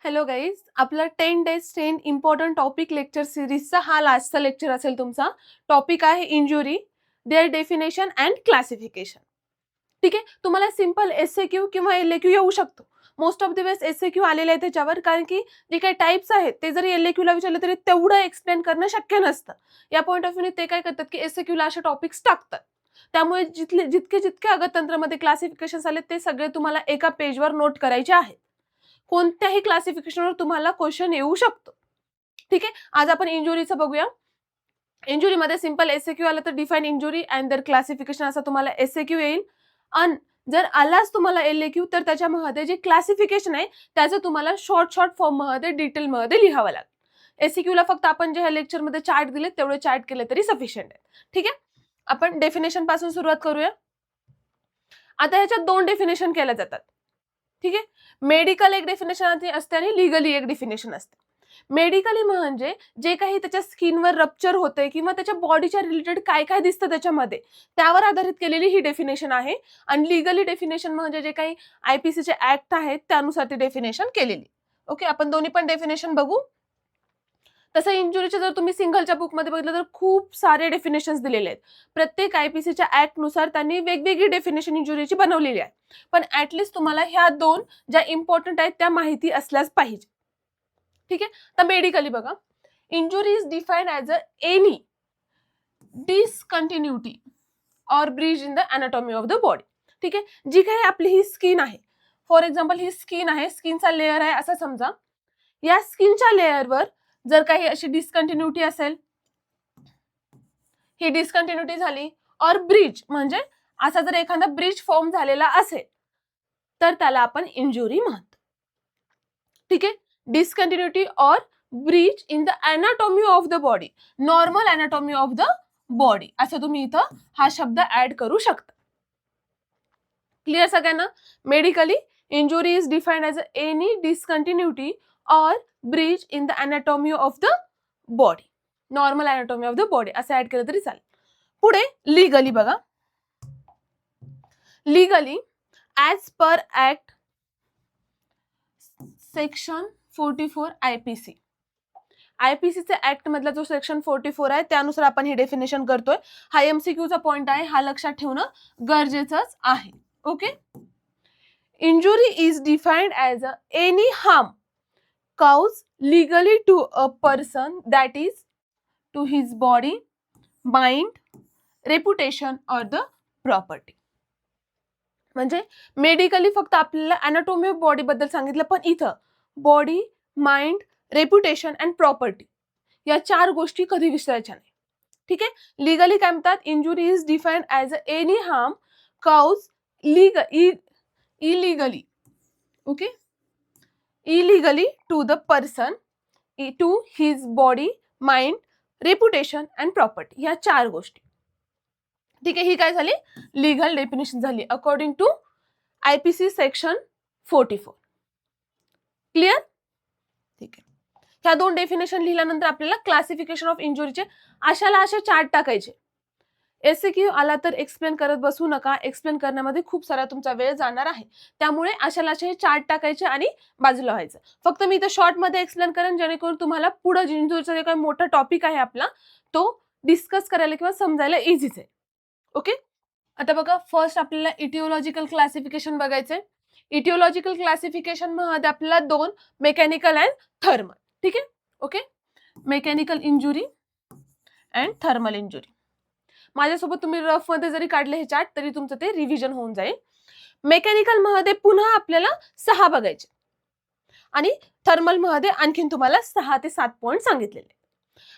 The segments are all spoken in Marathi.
हॅलो गाईज, आपला 10 days 10 इम्पॉर्टंट टॉपिक लेक्चर सिरीजचा हा लास्टचा लेक्चर असेल तुमचा. टॉपिक आहे injury, their definition and classification. ठीक आहे, तुम्हाला सिंपल एसएक्यू किंवा एलएक्यू येऊ शकतो. मोस्ट ऑफ द वेळेस एसएक्यू आलेले आहे त्याच्यावर, कारण की जे काही टाइप्स आहेत ते जरी एलएक्यूला विचारले तरी तेवढं एक्सप्लेन करणं शक्य नसतं. या पॉईंट ऑफ व्ह्यूने ते काय करतात की एसएक्यूला असे टॉपिक्स टाकतात. त्यामुळे जितके जितके अगतंत्रामध्ये क्लासिफिकेशन आले ते सगळे तुम्हाला एका पेजवर नोट करायचे आहेत. कोणत्याही क्लासिफिकेशनवर तुम्हाला क्वेश्चन येऊ शकतो. ठीक आहे, आज आपण इंजुरीचं बघूया. इंजुरीमध्ये सिंपल एसएक्यू आला तर define injury and their classification असा तुम्हाला एसएक्यू येईल. अन जर आलाच तुम्हाला एलएक्यू तर त्याच्यामध्ये जे क्लासिफिकेशन आहे त्याचं तुम्हाला शॉर्ट फॉर्म मध्ये डिटेलमध्ये लिहावं लागेल. एसएक्यूला फक्त आपण जे ह्या लेक्चरमध्ये चार्ट दिले तेवढे चार्ट केले तरी सफिशियंट आहे. ठीक आहे, आपण डेफिनेशन पासून सुरुवात करूया. आता ह्याच्यात दोन डेफिनेशन केल्या जातात. ठीक आहे, मेडिकल एक डेफिनेशन असते आणि लिगली एक डेफिनेशन असते. मेडिकली म्हणजे जे काही त्याच्या स्किनवर रप्चर होते किंवा त्याच्या बॉडीच्या रिलेटेड काय काय दिसतं त्याच्यामध्ये त्यावर आधारित केलेली ही डेफिनेशन आहे. आणि लिगली डेफिनेशन म्हणजे जे काही आयपीसीचे ऍक्ट आहेत त्यानुसार ती डेफिनेशन केलेली. ओके, आपण दोन्ही पण डेफिनेशन बघू. तसं इंजुरीचे जर तुम्ही सिंगलच्या बुकमध्ये बघितलं तर खूप सारे डेफिनेशन्स दिलेले आहेत. प्रत्येक आयपीसीच्या ऍक्ट नुसार त्यांनी वेगवेगळी डेफिनेशन इंजुरीची बनवलेली आहे. पण ऍटलिस्ट तुम्हाला ह्या दोन ज्या इम्पॉर्टंट आहेत त्या माहिती असल्याच पाहिजे. ठीक आहे, तर मेडिकली बघा, injury is defined as a any discontinuity or breach in the anatomy of the body. ठीक आहे, जी काही आपली ही स्किन आहे, फॉर एक्झाम्पल ही स्किन आहे, स्किनचा लेअर आहे असं समजा. या स्किनच्या लेअरवर जर काही अशी डिस्कंटिन्युटी असेल, ही डिस्कंटिन्युटी झाली, और ब्रिज म्हणजे असा जर एखादा ब्रिज फॉर्म झालेला असेल तर त्याला आपण इंजुरी म्हणतो. ठीक आहे, discontinuity or breach in the anatomy of the body, normal anatomy of the body असं तुम्ही इथं हा शब्द ऍड करू शकता. क्लिअर सगळ्यांना? Medically injury is defined as any discontinuity or breach in the anatomy of the body, normal anatomy of the body असं ऍड केलं तरी चालेल. पुढे लीगली बघा, legally as per act section 44 IPC, आयपीसीचे ऍक्ट मधला जो सेक्शन 44 आहे त्यानुसार आपण ही डेफिनेशन करतोय. हा एमसीक्यूचा पॉइंट आहे, हा लक्षात ठेवणं गरजेचंच आहे. Okay, injury is defined as any harm caused legally to a person, that is to his body, mind, reputation or the property. म्हणजे मेडिकली फक्त आपल्याला अनाटॉमी ऑफ बॉडी बद्दल सांगितलं, पण इथं body, mind, reputation and property या चार गोष्टी कधी विसरायच्या नाही. ठीक आहे, लिगली काय म्हणतात, injury is defined as any harm caused illegally, okay, illegally to the person, to his body, mind, reputation and property, ह्या चार गोष्टी. ठीक आहे, ही काय झाली, लिगल डेफिनेशन झाली according to IPC section 44. Clear? ठीक आहे, ह्या दोन डेफिनेशन लिहिल्यानंतर आपल्याला क्लासिफिकेशन ऑफ इंजुरीचे अशाला असे चार्ट टाकायचे. एसएक्यू आला तर एक्सप्लेन करत बसू नका, एक्सप्लेन करण्यामध्ये खूप सारा तुमचा वेळ जाणार आहे. त्यामुळे अशाला असे चार्ट टाकायचे आणि बाजूला व्हायचं. फक्त मी इथं शॉर्ट मध्ये एक्सप्लेन करेन जेणेकरून तुम्हाला पुढे इंजुरीचा जे काही मोठा टॉपिक आहे आपला तो डिस्कस करायला किंवा समजायला इझीच आहे. ओके, आता बघा, फर्स्ट आपल्याला इटिओलॉजिकल क्लासिफिकेशन बघायचंय. इटिओलॉजिकल क्लासिफिकेशन मध्ये आपल्याला दोन, मेकॅनिकल अँड थर्मल. ठीक आहे, okay, mechanical injury and thermal injury. माझ्यासोबत तुम्ही रफ मध्ये जरी काढले हे चार्ट तरी तुमचं ते रिव्हिजन होऊन जाईल. मेकॅनिकल मध्ये पुन्हा आपल्याला 6 बघायचे आणि थर्मल मध्ये आणखीन तुम्हाला 6 ते 7 पॉइंट सांगितलेले.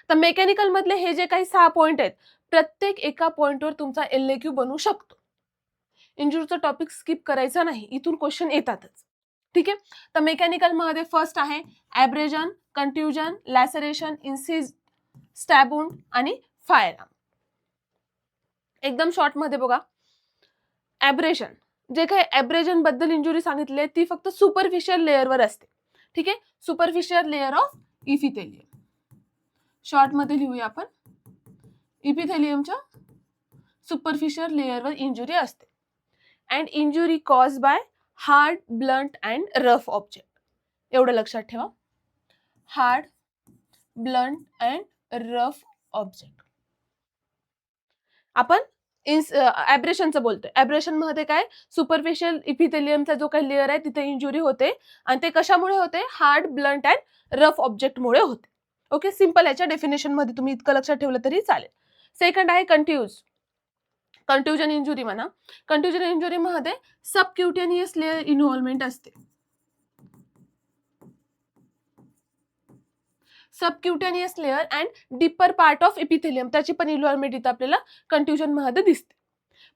तर मेकॅनिकल मधले हे जे काही 6 पॉइंट आहेत, प्रत्येक एका पॉइंटवर तुमचा एलएक्यू बनू शकतो. इंजुरीचा टॉपिक स्किप करायचा नाही, इथून क्वेश्चन येतातच. ठीक आहे, तर मेकॅनिकल मध्ये फर्स्ट आहे ॲब्रेजन, कंट्युजन, लॅसरेशन, इन्सिज, स्टॅबुंड आणि फायरआर्म. एकदम शॉर्ट मध्ये बघा, ॲब्रेशन, जे काही ॲब्रेजन बद्दल इंजुरी सांगितली ती फक्त सुपरफिशियल लेअरवर असते. ठीक आहे, superficial layer of epithelium, short मध्ये लिहूया आपण, इपिथेलियमच्या सुपरफिशियल लेअरवर इंजुरी असते. And injury cause by hard, blunt and rough object. एवढं लक्षात ठेवा. Hard, blunt and rough object. आपण ॲब्रेशनचं बोलतोय. ॲब्रेशन मध्ये काय, सुपरफिशियल इपिथेलियमचा जो काही लेअर आहे तिथे इंजुरी होते आणि ते कशामुळे होते, हार्ड, ब्लंट अँड रफ ऑब्जेक्टमुळे होते. Okay, simple. याच्या डेफिनेशन मध्ये तुम्ही इतकं लक्षात ठेवलं तरी चालेल. सेकंड आहे कंट्युजन इंजुरी म्हणा. कंट्युजन इंजुरी मध्ये सबक्युटेनियस लेअर इन्व्हॉल्वमेंट असते. Subcutaneous layer and deeper part of epithelium, त्याची पण इन्व्हॉल्वमेंट इथं आपल्याला कंट्युजन मध्ये दिसते.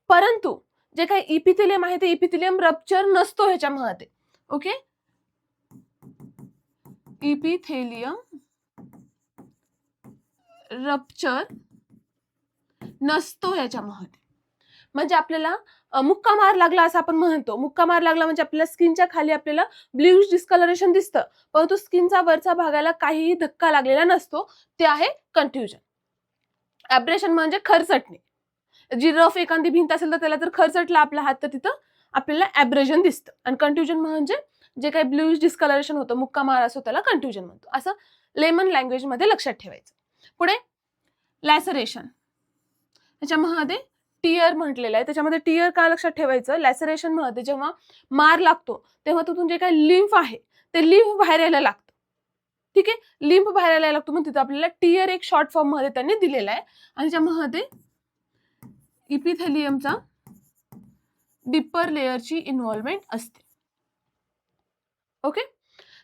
परंतु जे काही इपिथेलियम आहे ते इपिथेलियम रप्चर नसतो ह्याच्यामध्ये. ओके, इपिथेलियम रप्चर नसतो ह्याच्यामध्ये. म्हणजे आपल्याला मुक्का मार लागला असं आपण म्हणतो. मुक्का मार लागला म्हणजे आपल्याला स्किनच्या खाली आपल्याला ब्ल्यूइश डिस्कलरेशन दिसतं, परंतु स्किनचा वरचा भागाला काहीही धक्का लागलेला नसतो. ते आहे कंट्युजन. ॲब्रेशन म्हणजे खरचटणे. जी रफ एखादी भिंत असेल तर त्याला जर खरचटला आपला हात तर तिथं आपल्याला ॲब्रेशन दिसतं. आणि कंट्युजन म्हणजे जे काही ब्ल्यूइश डिस्कलरेशन होतं, मुक्का मार असतो, त्याला कंट्युजन म्हणतो. असं लेमन लँग्वेज मध्ये लक्षात ठेवायचं. पुढे लॅसरेशन. त्याच्यामध्ये टियर म्हटलेलं आहे. त्याच्यामध्ये टियर का लक्षात ठेवायचं, लॅसरेशन मध्ये जेव्हा मार लागतो तेव्हा तिथून जे काही लिम्फ आहे ते लिम्फ बाहेर यायला लागतं. ठीक आहे, लिम्फ बाहेर यायला लागतो, मग तिथं आपल्याला टियर एक शॉर्ट फॉर्म मध्ये त्यांनी दिलेला आहे. आणि त्याच्यामध्ये इपिथेलियमचा डिपर लेअरची इन्व्हॉल्वमेंट असते. ओके,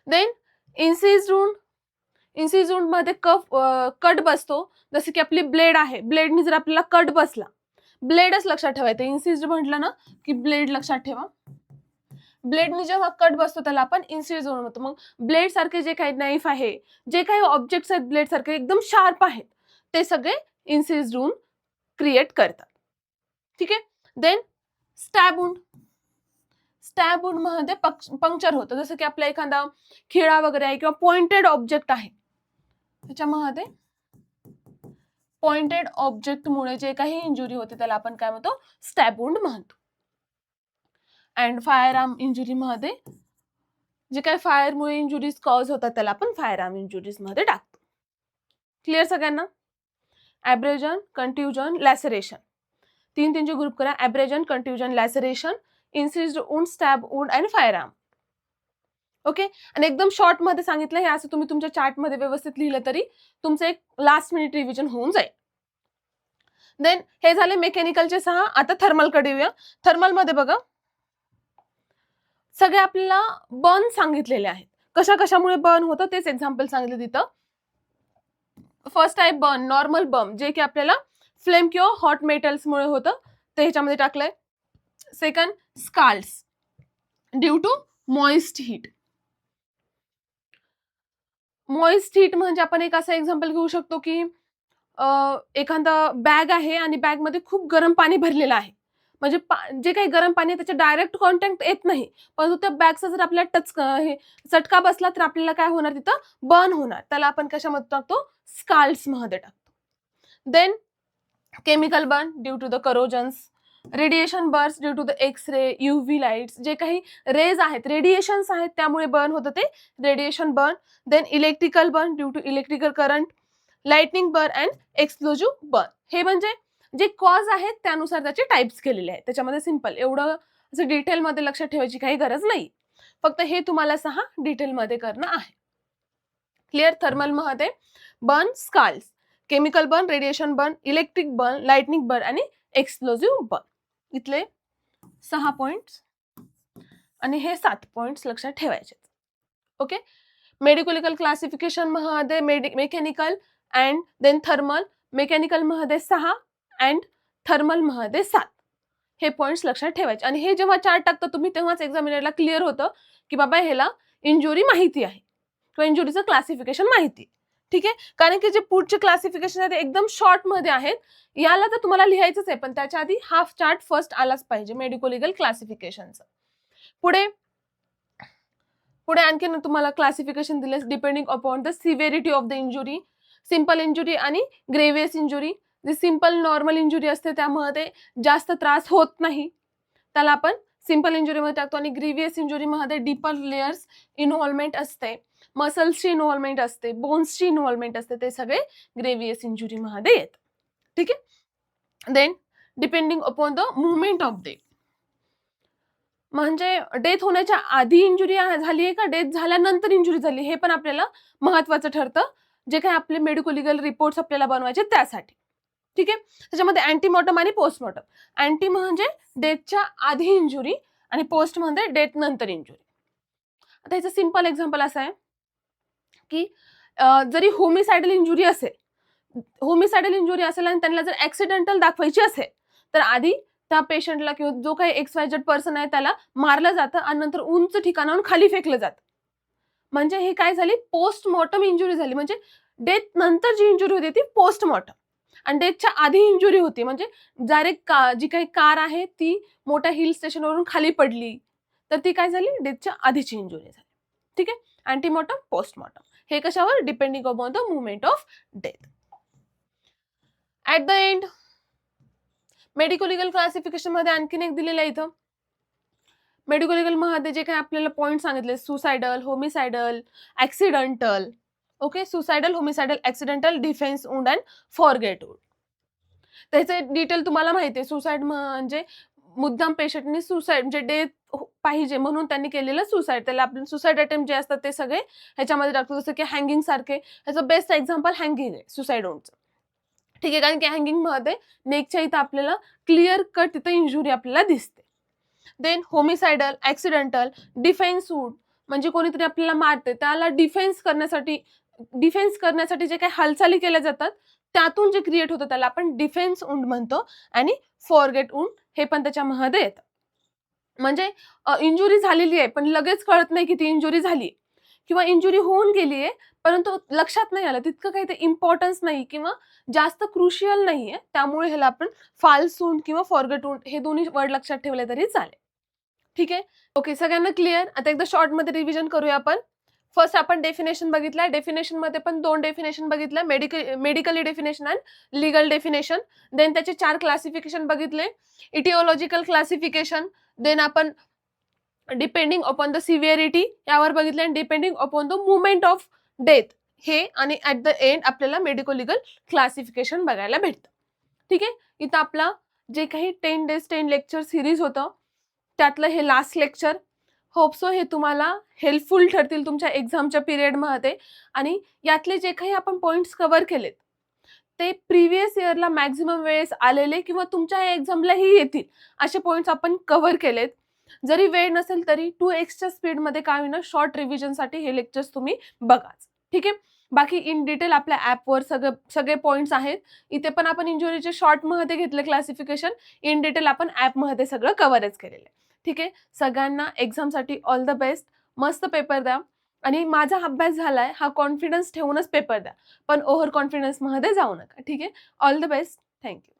देन इन्सिज वुंड मध्ये कट बसतो. जसे की आपली ब्लेड आहे, ब्लेडनी जर आपल्याला कट बसला, ब्लेडच लक्षात ठेवायचं. इन्सिज म्हटलं ना की ब्लेड लक्षात ठेवा. ब्लेडनी जेव्हा कट बसतो त्याला आपण इन्सिज वुंड म्हणतो. मग ब्लेड सारखे जे काही नाईफ आहे, जे काही ऑब्जेक्ट्स आहेत ब्लेड सारखे एकदम शार्प आहेत, ते सगळे इन्सिज वुंड क्रिएट करतात. ठीक आहे, देन स्टॅब वुंड. स्टॅब वुंड मध्ये पंक्चर होतं. जसं की आपला एखादा खिळा वगैरे आहे किंवा पॉइंटेड ऑब्जेक्ट आहे, त्याच्यामध्ये पॉइंटेड ऑब्जेक्ट मुळे जे काही इंजुरी होते त्याला आपण काय म्हणतो, स्टॅब वुंड म्हणतो. अँड फायर आर्म इंजुरी मध्ये जे काही फायरमुळे इंजुरीज कॉज होतात त्याला आपण फायर आर्म इंजुरीज मध्ये टाकतो. क्लिअर सगळ्यांना? ॲब्रेजन, कंट्युजन, लॅसरेशन, तीनचे ग्रुप करा. Abrasion, contusion, laceration, incised wound, stab wound and fire arm. Okay, आणि एकदम शॉर्ट मध्ये सांगितलं. हे असं तुम्ही तुमच्या चार्ट मध्ये व्यवस्थित लिहिलं तरी तुमचं एक लास्ट मिनिट रिव्हिजन होऊन जाईल. देन हे झाले मेकॅनिकलचे 6. आता थर्मल कडे येऊया. थर्मल मध्ये बघा सगळे आपल्याला बर्न सांगितलेले आहेत. कशा कशामुळे बर्न होतं तेच एक्झाम्पल सांगितलं तिथं. फर्स्ट आहे बर्न, नॉर्मल बर्न, जे की आपल्याला फ्लेम किंवा हॉट मेटल्स मुळे होतं, ते ह्याच्यामध्ये टाकलंय. Second, scalds due to moist heat. Moist heat म्हणजे आपण एक असं एक्झाम्पल घेऊ शकतो की एखादा बॅग आहे आणि बॅग मध्ये खूप गरम पाणी भरलेलं आहे. म्हणजे जे काही गरम पाणी आहे त्याच्या डायरेक्ट कॉन्टॅक्ट येत नाही, परंतु त्या बॅगचा जर आपल्याला चटका बसला तर आपल्याला काय होणार, तिथं बर्न होणार. त्याला आपण कशामध्ये टाकतो, स्काल्स मध्ये टाकतो. Then chemical burn due to the corrosions, radiation burns due to the X-ray, UV lights, जे काही रेज आहेत, रेडिएशन्स आहेत, त्यामुळे बर्न होतं ते radiation burn. Then electrical burn due to electrical current, lightning burn and explosive burn. हे म्हणजे जे कॉज आहेत त्यानुसार त्याचे टाइप्स केलेले आहेत. त्याच्यामध्ये सिंपल एवढं असं डिटेलमध्ये लक्षात ठेवायची काही गरज नाही, फक्त हे तुम्हाला 6 डिटेलमध्ये करणं आहे. क्लिअर? थर्मल मध्ये burn, scalds, chemical burn, radiation burn, electric burn, lightning burn आणि एक्सप्लोजिव्ह बर्न. इथले 6 पॉइंट्स आणि हे 7 पॉइंट्स लक्षात ठेवायचे. ओके, मेडिकल क्लासिफिकेशन मध्ये mechanical and then thermal, mechanical मध्ये 6 अँड थर्मल मध्ये 7. हे पॉइंट्स लक्षात ठेवायचे. आणि हे जेव्हा चार्ट टाकता तुम्ही तेव्हाच एक्झामिनरला क्लिअर होतं की बाबा ह्याला इंजुरी माहिती आहे किंवा इंजुरीचं क्लासिफिकेशन माहिती. ठीक आहे, कारण की जे पुढचे क्लासिफिकेशन आहे ते एकदम शॉर्ट मध्ये आहेत. याला तर तुम्हाला लिहायचंच आहे, पण त्याच्या आधी हाफ चार्ट फर्स्ट आलाच पाहिजे मेडिकल क्लासिफिकेशनचं. पुढे आणखी तुम्हाला क्लासिफिकेशन दिले depending upon the severity of the injury, simple injury आणि ग्रेव्हियस इंजुरी. जी सिंपल नॉर्मल इंजुरी असते त्यामध्ये जास्त त्रास होत नाही, त्याला आपण सिंपल इंजुरीमध्ये टाकतो आणि ग्रीवियस इंजुरीमध्ये डीपर लेयर्स इन्व्हॉल्वमेंट असते, मसल्सची इन्व्हॉल्वमेंट असते, बोन्सची इन्व्हॉल्वमेंट असते, ते सगळे ग्रेव्हियस इंजुरीमध्ये येतात. ठीक आहे. Then depending upon the movement of death, म्हणजे डेथ होण्याच्या आधी इंजुरी झाली आहे का डेथ झाल्यानंतर इंजुरी झाली, हे पण आपल्याला महत्वाचं ठरतं, जे काही आपले मेडिको लिगल रिपोर्ट्स आपल्याला बनवायचे त्यासाठी. ठीक आहे. त्याच्यामध्ये अँटीमॉर्टम आणि पोस्टमॉर्टम. अँटी म्हणजे डेथच्या आधी इंजुरी आणि पोस्ट म्हणजे डेथ नंतर इंजुरी. आता याचं सिंपल एक्झाम्पल असं आहे की जरी होमिसायडल इंजुरी असेल, होमिसायडल इंजुरी असेल आणि त्यांना जर ऍक्सिडेंटल दाखवायची असेल, तर आधी त्या पेशंटला किंवा जो काही XYZ पर्सन आहे त्याला मारलं जातं आणि नंतर उंच ठिकाणाहून खाली फेकलं जातं. म्हणजे ही काय झाली, पोस्टमॉर्टम इंजुरी झाली. म्हणजे डेथ नंतर जी इंजुरी होती ती पोस्टमॉर्टम आणि डेथच्या आधी इंजुरी होती, म्हणजे डायरेक्ट जी काही कार आहे ती मोठ्या हिल स्टेशनवरून खाली पडली, तर ती काय झाली, डेथच्या आधीची इंजुरी झाली. ठीक आहे. अँटीमॉर्टम, पोस्टमॉर्टम हे कशावर, depending upon the movement of death. At the end medico legal classification मध्ये आणखीन एक दिलेलं आहे इथं. मेडिको लिगल मध्ये जे काही आपल्याला पॉइंट सांगितले, suicidal, homicidal, accidental. Okay, suicidal, homicidal, accidental, defence wound and forget wound. त्याचे डिटेल तुम्हाला माहिती आहे. सुसाईड म्हणजे मुद्दाम पेशंटनी सुसाईड म्हणजे डेथ पाहिजे म्हणून त्यांनी केलेलं सुसाईड, त्याला आपण सुसाईड अटेम्प्ट जे असतात ते सगळे ह्याच्यामध्ये टाकतो, जसं की हँगिंग सारखे. ह्याचं बेस्ट एक्झाम्पल हँगिंग आहे सुसाईड वुंडचं. ठीक आहे, कारण की हँगिंग मध्ये नेकच्या इथं आपल्याला क्लिअर कट तिथं इंजुरी आपल्याला दिसते. देन होमिसायडल, ऍक्सिडेंटल, डिफेन्स वुंड म्हणजे कोणीतरी आपल्याला मारते त्याला डिफेन्स करण्यासाठी जे काही हालचाली केल्या जातात त्यातून जे क्रिएट होतं त्याला आपण डिफेन्स वुंड म्हणतो. आणि फॉरगेट वुंड हे पण त्याच्यामध्ये येतं. म्हणजे इंजुरी झालेली आहे पण लगेच कळत नाही की ती इंजुरी झाली, किंवा इंजुरी होऊन गेली आहे परंतु लक्षात नाही आलं, तितकं काही ते इम्पॉर्टन्स नाही किंवा जास्त क्रुशियल नाहीये, त्यामुळे ह्याला आपण फाल्स वुंड किंवा फॉरगेट वुंड हे दोन्ही वर्ड लक्षात ठेवले तरी चालेल. ठीक आहे. ओके, सगळ्यांना क्लिअर. आता एकदा शॉर्ट मध्ये रिव्हिजन करूया आपण. फर्स्ट आपण डेफिनेशन बघितलं, डेफिनेशन मध्ये पण 2 डेफिनेशन बघितलं, मेडिकली डेफिनेशन आणि लीगल डेफिनेशन. देन त्याचे 4 क्लासिफिकेशन बघितले, इटिओलॉजिकल क्लासिफिकेशन. देन आपण डिपेंडिंग अपॉन द सिव्हिअरिटी यावर बघितलं आणि depending upon the movement of death हे, आणि ऍट द एंड आपल्याला मेडिको लिगल क्लासिफिकेशन बघायला भेटतं. ठीक आहे. इथं आपला जे काही 10 days 10 लेक्चर सिरीज होतं त्यातलं हे लास्ट लेक्चर. होप सो हे तुम्हाला हेल्पफुल ठरतील तुमच्या एक्झामच्या पिरियडमध्ये. आणि यातले जे काही आपण पॉइंट्स कव्हर केलेत ते प्रिव्हियस इयरला मॅक्झिमम वेळेस आलेले किंवा तुमच्या एक्झामलाही येतील असे पॉइंट्स आपण कव्हर केलेत. जरी वेळ नसेल तरी 2x स्पीडमध्ये काय होईना शॉर्ट रिव्हिजनसाठी हे लेक्चर्स तुम्ही बघाच. ठीक आहे. बाकी इन डिटेल आपल्या ॲपवर सगळे पॉइंट्स आहेत. इथे पण आपण इंजुरीचे शॉर्टमध्ये घेतले क्लासिफिकेशन, इन डिटेल आपण ॲपमध्ये सगळं कव्हरच केलेलं आहे. ठीक आहे. सगळ्यांना एक्झामसाठी ऑल द बेस्ट. मस्त पेपर द्या आणि माझा अभ्यास झालाय हा कॉन्फिडन्स ठेवूनच पेपर द्या, पण ओव्हर कॉन्फिडन्समध्ये जाऊ नका. ठीक आहे. All the best. थँक्यू.